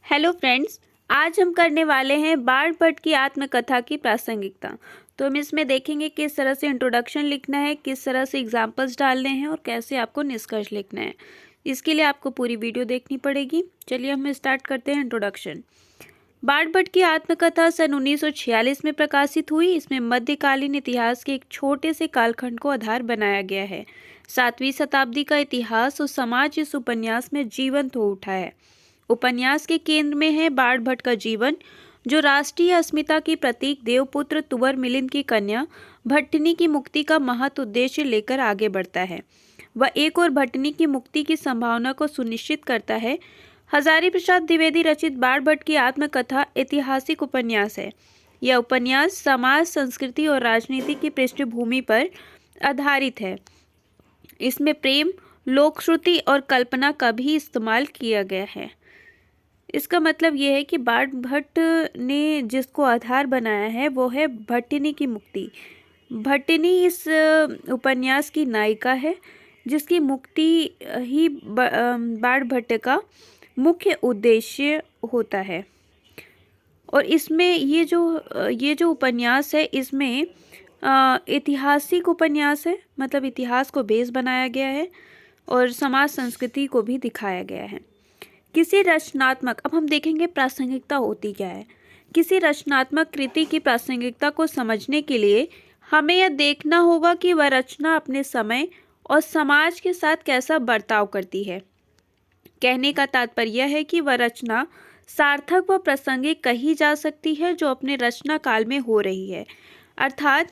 Hello friends. आज हम करने वाले हैं बाण भट्ट की आत्मकथा की प्रासंगिकता। तो हम इसमें देखेंगे किस तरह से इंट्रोडक्शन लिखना है, किस तरह से एग्जाम्पल्स डालने हैं और कैसे आपको निष्कर्ष लिखना है। इसके लिए आपको पूरी वीडियो देखनी पड़ेगी। चलिए हम स्टार्ट करते हैं इंट्रोडक्शन। बाण भट्ट की आत्मकथा सन 1946 में प्रकाशित हुई। इसमें मध्यकालीन इतिहास के एक छोटे से कालखंड को आधार बनाया गया है। 7वीं शताब्दी का इतिहास और समाज इस उपन्यास में जीवंत हो उठा है। उपन्यास के केंद्र में है बाण भट्ट का जीवन, जो राष्ट्रीय अस्मिता की प्रतीक देवपुत्र तुवर मिलिंद की कन्या भट्टिनी की मुक्ति का महत् उद्देश्य लेकर आगे बढ़ता है। वह एक और भट्टिनी की मुक्ति की संभावना को सुनिश्चित करता है। हजारी प्रसाद द्विवेदी रचित बाण भट्ट की आत्मकथा ऐतिहासिक उपन्यास है। यह उपन्यास समाज, संस्कृति और राजनीति की पृष्ठभूमि पर आधारित है। इसमें प्रेम, लोकश्रुति और कल्पना का भी इस्तेमाल किया गया है। इसका मतलब यह है कि बाण भट्ट ने जिसको आधार बनाया है वो है भट्टिनी की मुक्ति। भट्टिनी इस उपन्यास की नायिका है, जिसकी मुक्ति ही बाण भट्ट का मुख्य उद्देश्य होता है। और इसमें ये जो उपन्यास है, इसमें ऐतिहासिक उपन्यास है, मतलब इतिहास को बेस बनाया गया है और समाज संस्कृति को भी दिखाया गया है। किसी रचनात्मक, अब हम देखेंगे प्रासंगिकता होती क्या है। किसी रचनात्मक कृति की प्रासंगिकता को समझने के लिए हमें यह देखना होगा कि वह रचना अपने समय और समाज के साथ कैसा बर्ताव करती है। कहने का तात्पर्य है कि वह रचना सार्थक व प्रासंगिक कही जा सकती है जो अपने रचना काल में हो रही है। अर्थात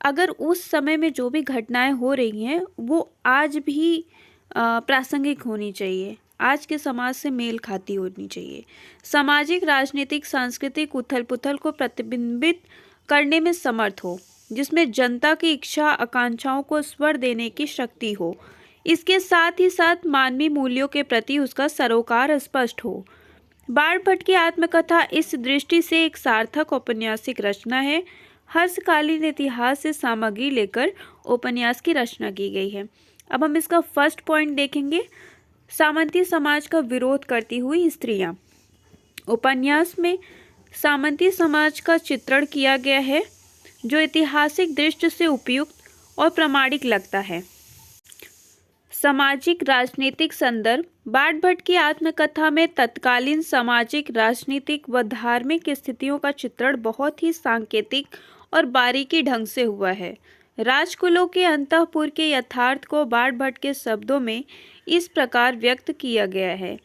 अगर उस समय में जो भी घटनाएं हो रही हैं वो आज भी प्रासंगिक होनी चाहिए, आज के समाज से मेल खाती होनी चाहिए। सामाजिक, राजनीतिक, सांस्कृतिक उथल पुथल को प्रतिबिंबित करने में समर्थ हो, जिसमें जनता की इच्छा आकांक्षाओं को स्वर देने की शक्ति हो। इसके साथ ही साथ मानवीय मूल्यों के प्रति उसका सरोकार स्पष्ट हो। बाण भट्ट की आत्मकथा इस दृष्टि से एक सार्थक औपन्यासिक रचना है। हर्षकालीन इतिहास से सामग्री लेकर उपन्यास की रचना की गई है। अब हम इसका फर्स्ट पॉइंट देखेंगे, सामंती समाज का विरोध करती हुई स्त्रियां। उपन्यास में सामंती समाज का चित्रण किया गया है जो ऐतिहासिक दृष्टि से उपयुक्त और प्रामाणिक लगता है। सामाजिक राजनीतिक संदर्भ। बाण भट्ट की आत्मकथा में तत्कालीन सामाजिक, राजनीतिक व धार्मिक स्थितियों का चित्रण बहुत ही सांकेतिक और बारीकी ढंग से हुआ है। राजकुलों के अंतःपुर के यथार्थ को बाण भट्ट के शब्दों में इस प्रकार व्यक्त किया गया है।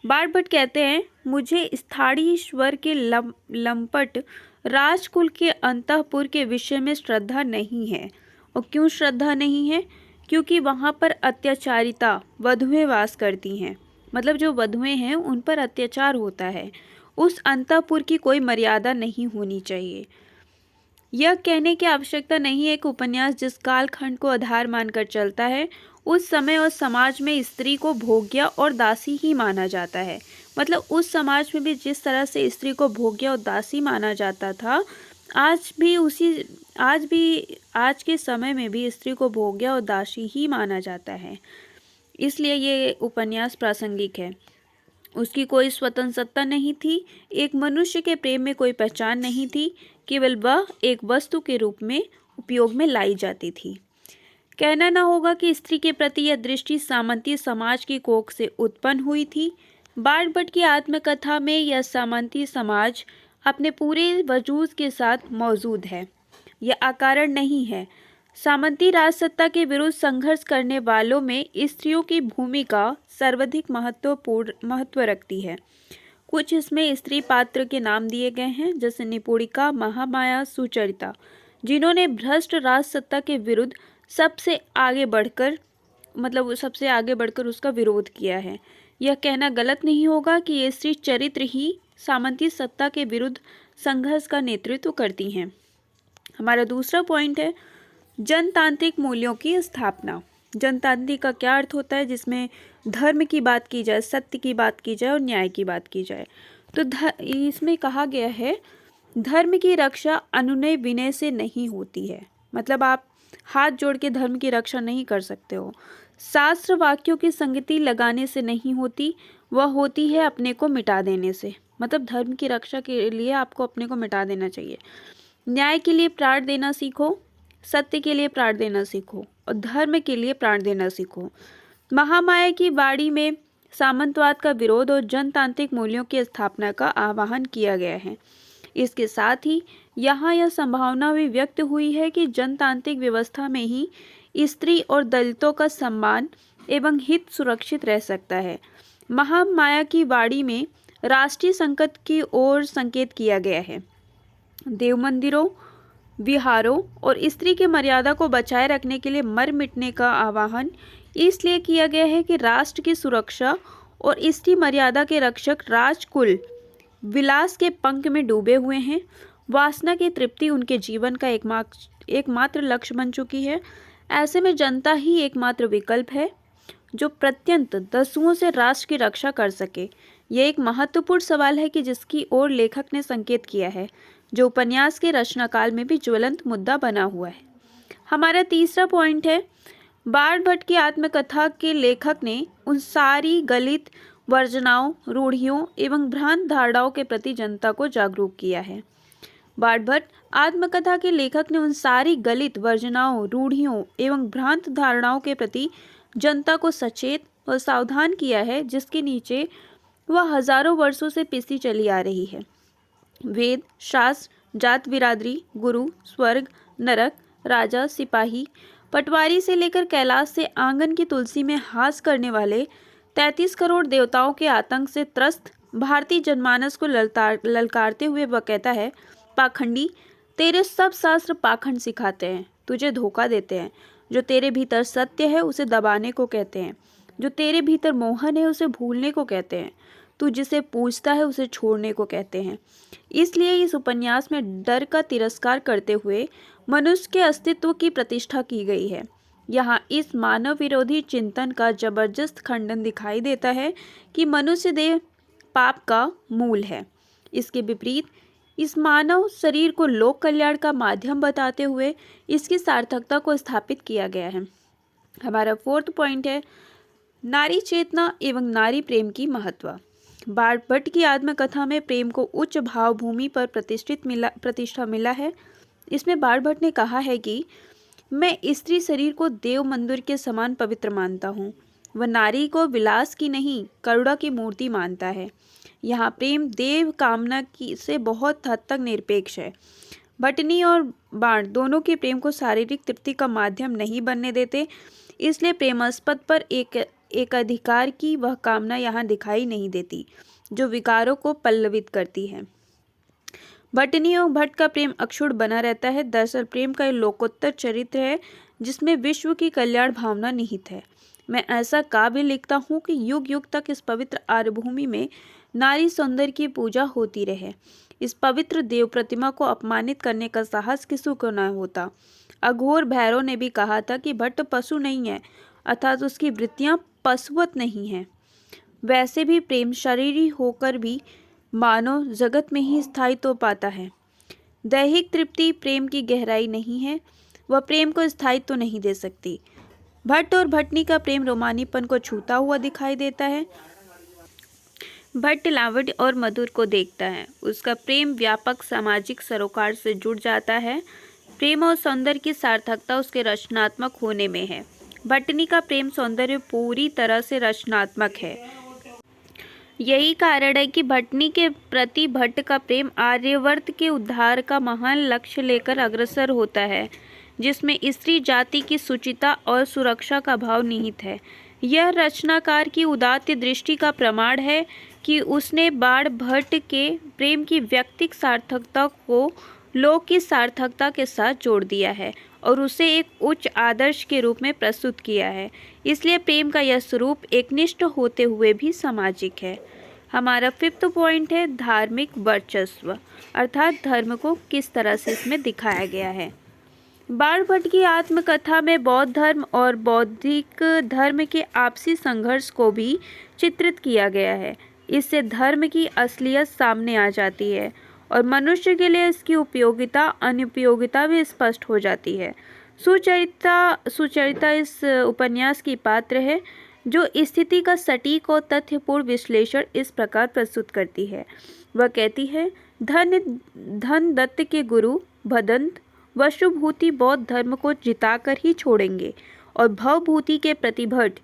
बाण भट्ट कहते हैं, मुझे स्थानीय ईश्वर के लंपट राजकुल के अंतःपुर के विषय में श्रद्धा नहीं है। और क्यों श्रद्धा नहीं है? क्योंकि वहाँ पर अत्याचारिता, वधुएं वास करती हैं, मतलब जो वधुएं हैं उन पर अत्याचार होता है। उस अंतःपुर की कोई मर्यादा नहीं होनी चाहिए। यह कहने की आवश्यकता नहीं है कि उपन्यास जिस कालखंड को आधार मानकर चलता है उस समय और समाज में स्त्री को भोग्य और दासी ही माना जाता है। मतलब उस समाज में भी जिस तरह से स्त्री को भोग्य और दासी माना जाता था, आज के समय में भी स्त्री को भोग्य और दासी ही माना जाता है। इसलिए ये उपन्यास प्रासंगिक है। उसकी कोई स्वतंत्रता नहीं थी, एक मनुष्य के प्रेम में कोई पहचान नहीं थी, केवल वह एक वस्तु के रूप में उपयोग में लाई जाती थी। कहना न होगा कि स्त्री के प्रति यह दृष्टि सामंती समाज की कोख से उत्पन्न हुई थी। बाण भट्ट की आत्मकथा में यह सामंती समाज अपने पूरे वजूद के साथ मौजूद है, यह अकारण नहीं है। सामंती राजसत्ता के विरुद्ध संघर्ष करने वालों में स्त्रियों की भूमिका सर्वाधिक महत्व रखती है। कुछ इसमें स्त्री पात्र के नाम दिए गए हैं, जैसे निपुणिका, महामाया, सुचरिता, जिन्होंने भ्रष्ट राजसत्ता के विरुद्ध सबसे आगे बढ़कर उसका विरोध किया है। यह कहना गलत नहीं होगा कि ये स्त्री चरित्र ही सामंती सत्ता के विरुद्ध संघर्ष का नेतृत्व करती हैं। हमारा दूसरा पॉइंट है जनतांत्रिक मूल्यों की स्थापना। जनतांत्रिक का क्या अर्थ होता है? जिसमें धर्म की बात की जाए, सत्य की बात की जाए और न्याय की बात की जाए। तो इसमें कहा गया है, धर्म की रक्षा अनुनय विनय से नहीं होती है। मतलब आप हाथ जोड़ के धर्म की रक्षा नहीं कर सकते हो। शास्त्र वाक्यों की संगति लगाने से नहीं होती, वह होती है अपने को मिटा देने से। मतलब धर्म की रक्षा के लिए आपको अपने को मिटा देना चाहिए। न्याय के लिए प्राण देना सीखो, सत्य के लिए प्राण देना सीखो और धर्म के लिए प्राण देना सीखो। महामाया की वाणी में सामंतवाद का विरोध और जनतांत्रिक मूल्यों की स्थापना का आह्वान किया गया है। इसके साथ ही यहाँ यह संभावना भी व्यक्त हुई है कि जनतांत्रिक व्यवस्था में ही स्त्री और दलितों का सम्मान एवं हित सुरक्षित रह सकता है। महामाया की वाणी में राष्ट्रीय संकट की ओर संकेत किया गया है। देव मंदिरों, विहारों और स्त्री की मर्यादा को बचाए रखने के लिए मर मिटने का आह्वान इसलिए किया गया है कि राष्ट्र की सुरक्षा और स्त्री मर्यादा के रक्षक राजकुल विलास के पंख में डूबे हुए हैं। वासना की तृप्ति उनके जीवन का एकमात्र लक्ष्य बन चुकी है। ऐसे में जनता ही एकमात्र विकल्प है जो प्रत्यंत दस्युओं से राष्ट्र की रक्षा कर सके। यह एक महत्वपूर्ण सवाल है कि जिसकी ओर लेखक ने संकेत किया है, जो उपन्यास के रचना काल में भी ज्वलंत मुद्दा बना हुआ है। हमारा तीसरा पॉइंट है, बाण भट्ट की आत्मकथा के लेखक ने उन सारी गलित वर्जनाओं, रूढ़ियों एवं भ्रांत धारणाओं के प्रति जनता को जागरूक किया है। बाण भट्ट आत्मकथा के लेखक ने उन सारी गलित वर्जनाओं, रूढ़ियों एवं भ्रांत धारणाओं के प्रति जनता को सचेत और सावधान किया है, जिसके नीचे वह हजारों वर्षों से पिसी चली आ रही है। वेद, शास्त्र, जात बिरादरी, गुरु, स्वर्ग, नरक, राजा, सिपाही, पटवारी से लेकर कैलाश से आंगन की तुलसी में हास करने वाले 33 करोड़ देवताओं के आतंक से त्रस्त भारतीय जनमानस को ललकारते हुए वह कहता है, पाखंडी, तेरे सब शास्त्र पाखंड सिखाते हैं, तुझे धोखा देते हैं। जो तेरे भीतर सत्य है उसे दबाने को कहते हैं, जो तेरे भीतर मोहन है उसे भूलने को कहते हैं, तू जिसे पूछता है उसे छोड़ने को कहते हैं। इसलिए इस उपन्यास में डर का तिरस्कार करते हुए मनुष्य के अस्तित्व की प्रतिष्ठा की गई है। यहाँ इस मानव विरोधी चिंतन का जबरदस्त खंडन दिखाई देता है कि मनुष्य देह पाप का मूल है। इसके विपरीत इस मानव शरीर को लोक कल्याण का माध्यम बताते हुए इसकी सार्थकता को स्थापित किया गया है। हमारा फोर्थ पॉइंट है, नारी चेतना एवं नारी प्रेम की महत्व। बाण भट्ट की आत्मकथा में प्रेम को उच्च भावभूमि पर प्रतिष्ठा मिला है। इसमें बाण भट्ट ने कहा है कि मैं स्त्री शरीर को देव मंदिर के समान पवित्र मानता हूँ। वह नारी को विलास की नहीं, करुणा की मूर्ति मानता है। यहाँ प्रेम देव कामना की से बहुत हद तक निरपेक्ष है। भटनी और बाण दोनों के प्रेम को शारीरिक तृप्ति का माध्यम नहीं बनने देते, इसलिए प्रेमास्पद पर एक अधिकार की वह कामना यहाँ दिखाई नहीं देती जो विकारों को पल्लवित करती है। भटनी और भट्ट का प्रेम अक्षुण्ण बना रहता है। दरअसल प्रेम का लोकोत्तर चरित्र है जिसमें विश्व की कल्याण भावना निहित है। मैं ऐसा काव्य लिखता हूँ कि युग युग तक इस पवित्र आर्यभूमि में नारी सौंदर्य की पूजा होती रहे। इस पवित्र देव प्रतिमा को अपमानित करने का साहस किसी को न होता। अघोर भैरव ने भी कहा था कि भट्ट पशु नहीं है, अर्थात उसकी वृत्तियां पशुवत नहीं हैं। वैसे भी प्रेम शरीरी होकर भी मानव जगत में ही स्थायित्व पाता है। दैहिक तृप्ति प्रेम की गहराई नहीं है, वह प्रेम को स्थायित्व नहीं दे सकती। भट्ट और भटनी का प्रेम रोमानीपन को छूता हुआ दिखाई देता है। भट्ट लावण्य और मधुर को देखता है, उसका प्रेम व्यापक सामाजिक सरोकार से जुड़ जाता है। प्रेम और सौंदर्य की सार्थकता उसके रचनात्मक होने में है। भटनी का प्रेम सौंदर्य पूरी तरह से रचनात्मक है। यही कारण है कि भटनी के प्रति भट्ट का प्रेम आर्यवर्त के उद्धार का महान लक्ष्य लेकर अग्रसर होता है, जिसमें स्त्री जाति की सुचिता और सुरक्षा का भाव निहित है। यह रचनाकार की उदात्त दृष्टि का प्रमाण है कि उसने बाण भट्ट के प्रेम की व्यक्तिक सार्थकता को लोक की सार्थकता के साथ जोड़ दिया है और उसे एक उच्च आदर्श के रूप में प्रस्तुत किया है। इसलिए प्रेम का यह स्वरूप एकनिष्ठ होते हुए भी सामाजिक है। हमारा फिफ्थ पॉइंट है धार्मिक वर्चस्व, अर्थात धर्म को किस तरह से इसमें दिखाया गया है। बाण भट्ट की आत्मकथा में बौद्ध धर्म और बौद्धिक धर्म के आपसी संघर्ष को भी चित्रित किया गया है। इससे धर्म की असलियत सामने आ जाती है और मनुष्य के लिए इसकी उपयोगिता अनुपयोगिता भी स्पष्ट हो जाती है। सुचरिता इस उपन्यास की पात्र है जो स्थिति का सटीक और तथ्यपूर्ण विश्लेषण इस प्रकार प्रस्तुत करती है। वह कहती है, धन दत्त के गुरु भदंत वशुभूति बौद्ध धर्म को जिताकर ही छोड़ेंगे और भवभूति के प्रतिभट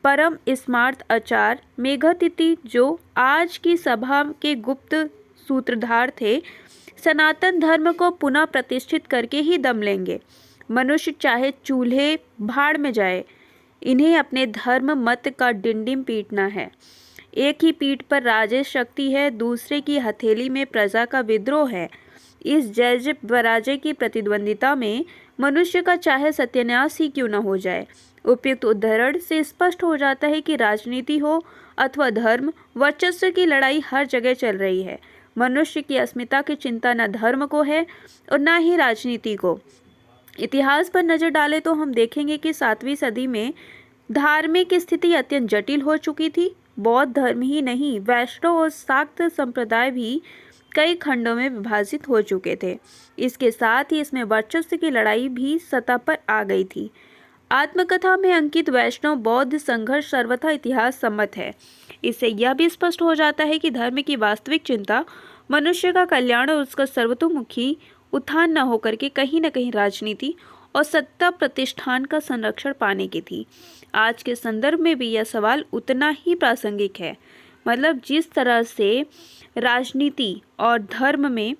परम स्मार्त आचार मेघातिथि जो आज की सभा के गुप्त सूत्रधार थे, सनातन धर्म को पुनः प्रतिष्ठित करके ही दम लेंगे। मनुष्य चाहे चूल्हे भाड़ में जाए, इन्हें अपने धर्म मत का डिंडिम पीटना है। एक ही पीठ पर राजेश शक्ति है, दूसरे की हथेली में प्रजा का विद्रोह है। इस जय पराजय की प्रतिद्वंदिता में मनुष्य का चाहे सत्यानाश ही क्यों न हो जाए। उपयुक्त उदाहरण से स्पष्ट हो जाता है कि राजनीति हो अथवा धर्म वर्चस्व की लड़ाई हर जगह चल रही है। मनुष्य की अस्मिता की चिंता न धर्म को है और न ही राजनीति को। इतिहास पर नजर डालें तो हम देखेंगे कि 7वीं सदी में धार्मिक स्थिति अत्यंत जटिल हो चुकी थी। बौद्ध धर्म ही नहीं, वैष्णव और शाक्त संप्रदाय भी कई खंडों में विभाजित हो चुके थे। इसके साथ ही इसमें वर्चस्व की लड़ाई भी सतह पर आ गई थी। आत्मकथा में अंकित वैष्णव बौद्ध संघर्ष सर्वथा इतिहास सम्मत है। इससे यह भी स्पष्ट हो जाता है कि धर्म की वास्तविक चिंता मनुष्य का कल्याण और उसका सर्वतोमुखी उत्थान न होकर के कहीं न कहीं राजनीति और सत्ता प्रतिष्ठान का संरक्षण पाने की थी। आज के संदर्भ में भी यह सवाल उतना ही प्रासंगिक है। मतलब जिस तरह से राजनीति और धर्म में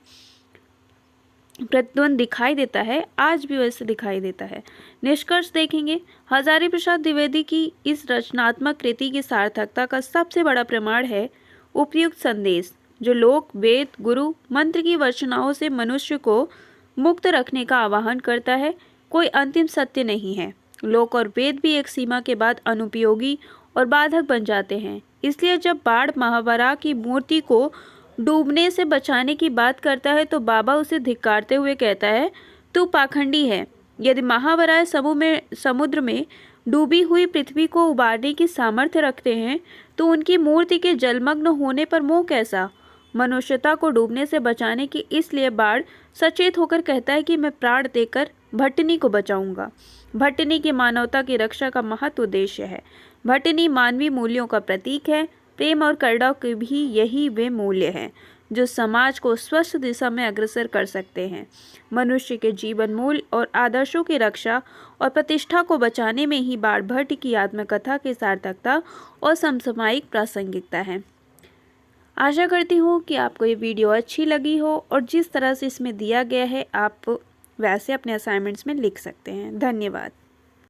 प्रतिद्वंद दिखाई देता है, आज भी वैसे दिखाई देता है। निष्कर्ष देखेंगे, हजारी प्रसाद द्विवेदी की इस रचनात्मक कृति की सार्थकता का सबसे बड़ा प्रमाण है उपयुक्त संदेश, जो लोक वेद गुरु मंत्र की वचनाओं से मनुष्य को मुक्त रखने का आह्वान करता है। कोई अंतिम सत्य नहीं है। लोक और वेद भी एक सीमा के बाद अनुपयोगी और बाधक बन जाते हैं। इसलिए जब बाढ़ महावरा की मूर्ति को डूबने से बचाने की बात करता है तो बाबा उसे धिक्कारते हुए कहता है, तू पाखंडी है। यदि महावराय समुद्र में डूबी हुई पृथ्वी को उबारने की सामर्थ्य रखते हैं तो उनकी मूर्ति के जलमग्न होने पर मोह कैसा। मनुष्यता को डूबने से बचाने की इसलिए बाढ़ सचेत होकर कहता है कि मैं प्राण देकर भट्टनी को बचाऊंगा। भट्टनी की मानवता की रक्षा का महत्व उद्देश्य है। भट्टनी मानवीय मूल्यों का प्रतीक है। प्रेम और करुणा के भी यही वे मूल्य हैं जो समाज को स्वस्थ दिशा में अग्रसर कर सकते हैं। मनुष्य के जीवन मूल्य और आदर्शों की रक्षा और प्रतिष्ठा को बचाने में ही बाणभट्ट की आत्मकथा की सार्थकता और समसामयिक प्रासंगिकता है। आशा करती हूँ कि आपको ये वीडियो अच्छी लगी हो और जिस तरह से इसमें दिया गया है आप वैसे अपने असाइनमेंट्स में लिख सकते हैं। धन्यवाद।